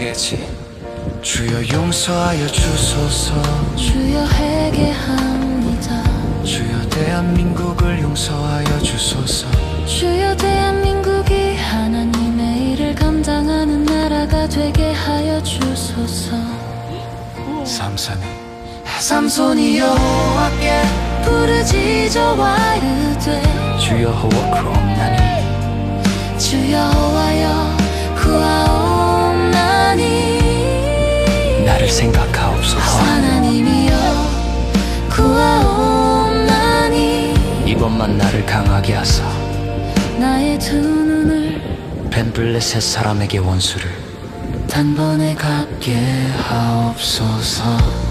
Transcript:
회개지. 주여 용서하여 주소서. 주여 회개합니다. 주여 대한민국을 용서하여 주소서. 주여 대한민국이 하나님의 일을 감당하는 나라가 되게 하여 주소서. 삼손이 여호와께 부르짖어와 이르되 주여 호와크옵나니. 주여 여호와여 구하옵나니. 나를 생각하옵소서. 하나님이여 구하옵나니. 이번만 나를 강하게 하사 나의 두 눈을 벤블레셋 사람에게 원수를 단번에 갚게 하옵소서.